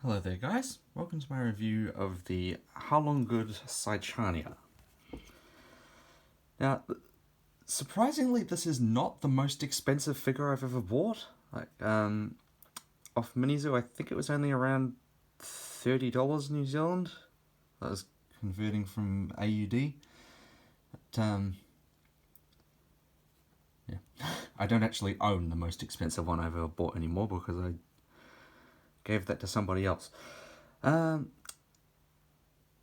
Hello there guys, welcome to my review of the Haolonggood Saichania. Now, surprisingly this is not the most expensive figure I've ever bought. Off Minizoo I think it was only around $30 New Zealand. That was converting from AUD. But, yeah. I don't actually own the most expensive one I've ever bought anymore because I gave that to somebody else.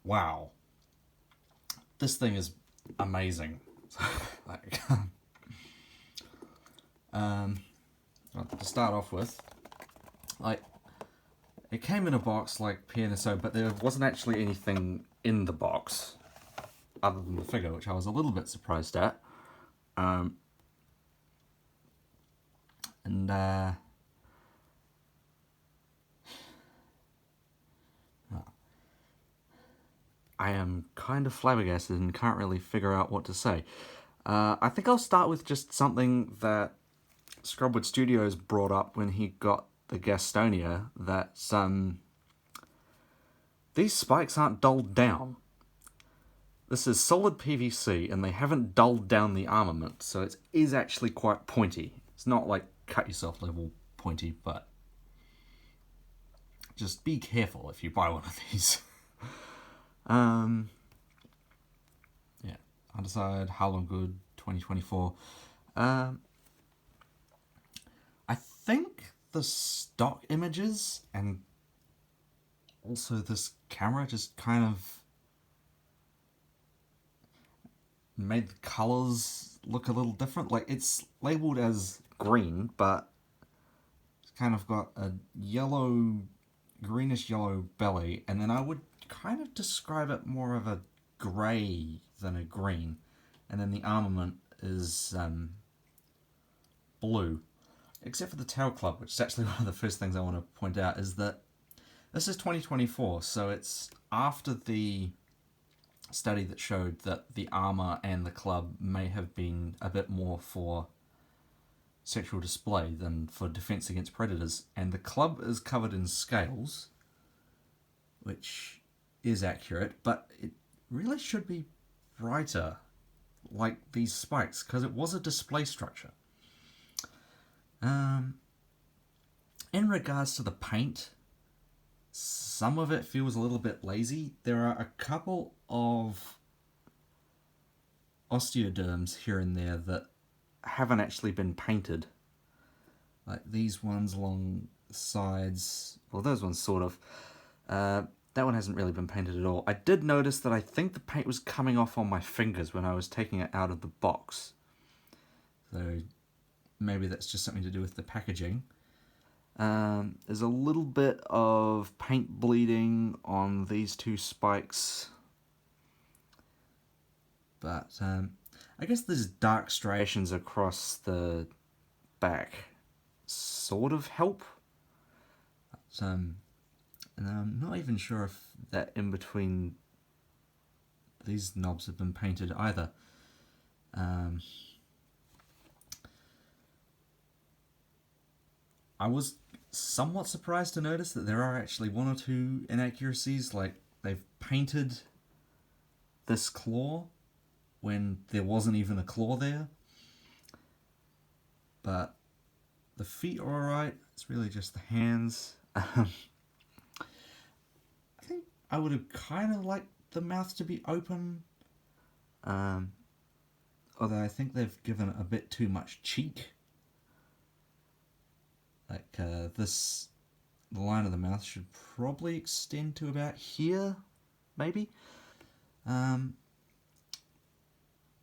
Wow. This thing is amazing. To start off with, it came in a box like PNSO, but there wasn't actually anything in the box other than the figure, which I was a little bit surprised at. I am kind of flabbergasted and can't really figure out what to say. I think I'll start with just something that Scrubwood Studios brought up when he got the Gastonia, that these spikes aren't dulled down. This is solid PVC and they haven't dulled down the armament, so it is actually quite pointy. It's not like cut yourself level pointy, but just be careful if you buy one of these. Yeah, Underside, Haolonggood 2024. I think the stock images and also this camera just kind of made the colors look a little different. Like, it's labeled as green, but it's kind of got a yellow, greenish yellow belly, and then I would kind of describe it more of a grey than a green, and then the armament is blue, except for the tail club, which is actually one of the first things I want to point out, is that this is 2024, so it's after the study that showed that the armor and the club may have been a bit more for sexual display than for defense against predators, and the club is covered in scales, which is accurate, but it really should be brighter like these spikes, because it was a display structure. In regards to the paint, some of it feels a little bit lazy. There are a couple of osteoderms here and there that haven't actually been painted. Like these ones along the sides, well, those ones sort of. That one hasn't really been painted at all. I did notice that I think the paint was coming off on my fingers when I was taking it out of the box. So maybe that's just something to do with the packaging. There's a little bit of paint bleeding on these two spikes. But I guess there's dark striations across the back sort of help. But, and I'm not even sure if that in between these knobs have been painted either. I was somewhat surprised to notice that there are actually one or two inaccuracies, like they've painted this claw when there wasn't even a claw there. But the feet are alright, it's really just the hands. I think I would have kind of liked the mouth to be open, although I think they've given it a bit too much cheek. Like the line of the mouth should probably extend to about here, maybe.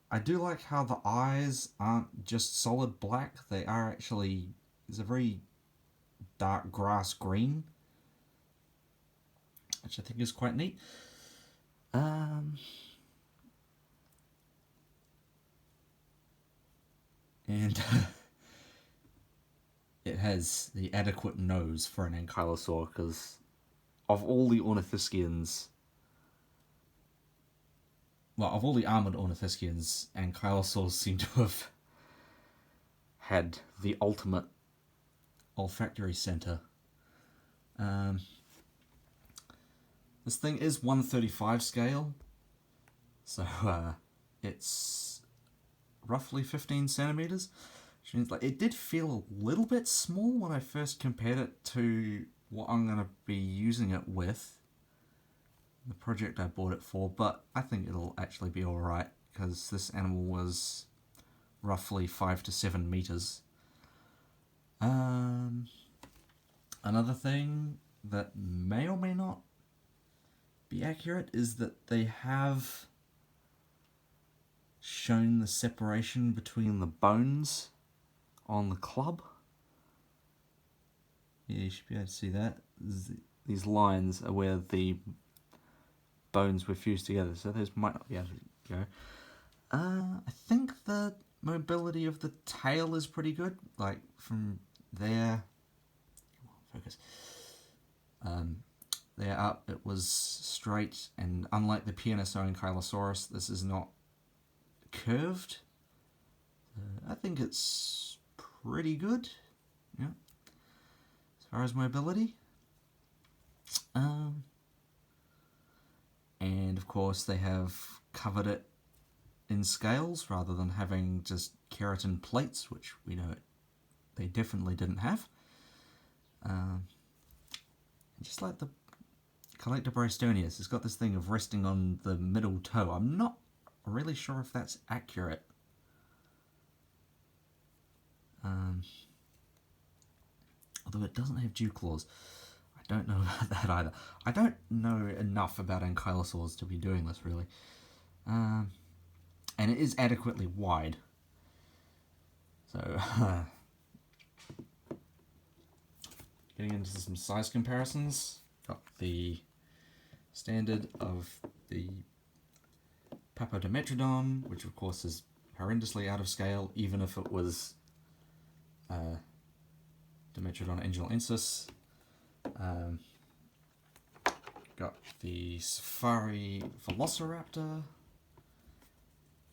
I do like how the eyes aren't just solid black, they are actually, there's a very dark grass green, which I think is quite neat. And it has the adequate nose for an ankylosaur, because of all the ornithischians, well, of all the armoured ornithischians, ankylosaurs seem to have had the ultimate olfactory centre. This thing is 1/35 scale, so it's roughly 15 centimeters. Which means like it did feel a little bit small when I first compared it to what I'm going to be using it with, the project I bought it for, but I think it'll actually be alright because this animal was roughly 5 to 7 meters. Another thing that may or may not be accurate is that they have shown the separation between the bones on the club. Yeah, you should be able to see that. These lines are where the bones were fused together, so those might not be able to go. I think the mobility of the tail is pretty good. Like from there, focus. There up, it was straight, and unlike the PNSO and Ankylosaurus, this is not curved. I think it's pretty good. Yeah. As far as mobility. And of course they have covered it in scales rather than having just keratin plates, which we know they definitely didn't have. Just like the Collectobrystonius, it's got this thing of resting on the middle toe. I'm not really sure if that's accurate. Although it doesn't have dew claws. I don't know about that either. I don't know enough about ankylosaurs to be doing this, really. And it is adequately wide. So, getting into some size comparisons. Got the standard of the Papodimetrodon, which of course is horrendously out of scale, even if it was Dimetrodon angelensis. Got the Safari Velociraptor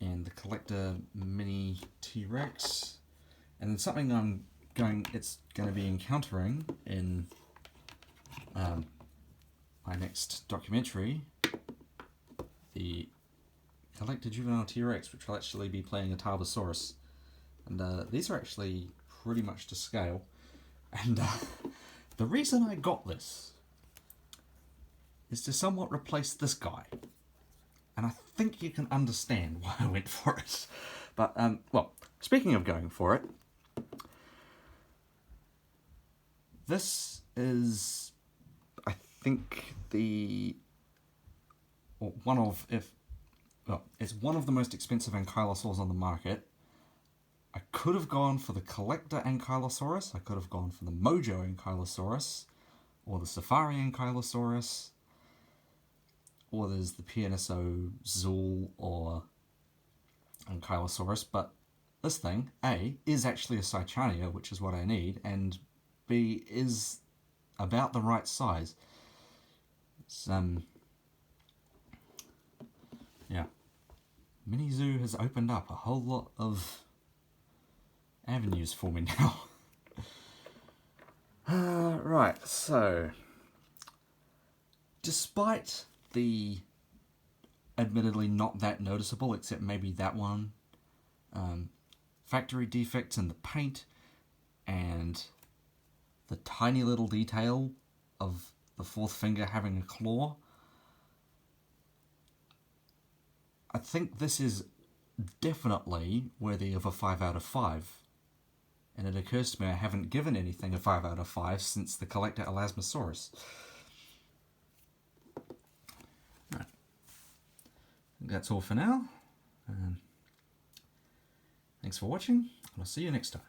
and the Collector Mini T-Rex, and then something it's going to be encountering in my next documentary, the Collector Juvenile T-Rex, which will actually be playing a Tarbosaurus, and these are actually pretty much to scale. And the reason I got this is to somewhat replace this guy. And I think you can understand why I went for it. But, well, speaking of going for it, this is, I think, it's one of the most expensive ankylosaurs on the market. I could have gone for the Collector Ankylosaurus, I could have gone for the Mojo Ankylosaurus, or the Safari Ankylosaurus, or there's the PNSO Zool or Ankylosaurus, but this thing, A, is actually a Saichania, which is what I need, and B, is about the right size. It's, yeah. Mini Zoo has opened up a whole lot of avenues for me now. Right, so despite the admittedly not that noticeable, except maybe that one, factory defects in the paint and the tiny little detail of the fourth finger having a claw, I think this is definitely worthy of a 5 out of 5. And it occurs to me I haven't given anything a 5 out of 5 since the Collector Elasmosaurus. Right. I think that's all for now. Thanks for watching, and I'll see you next time.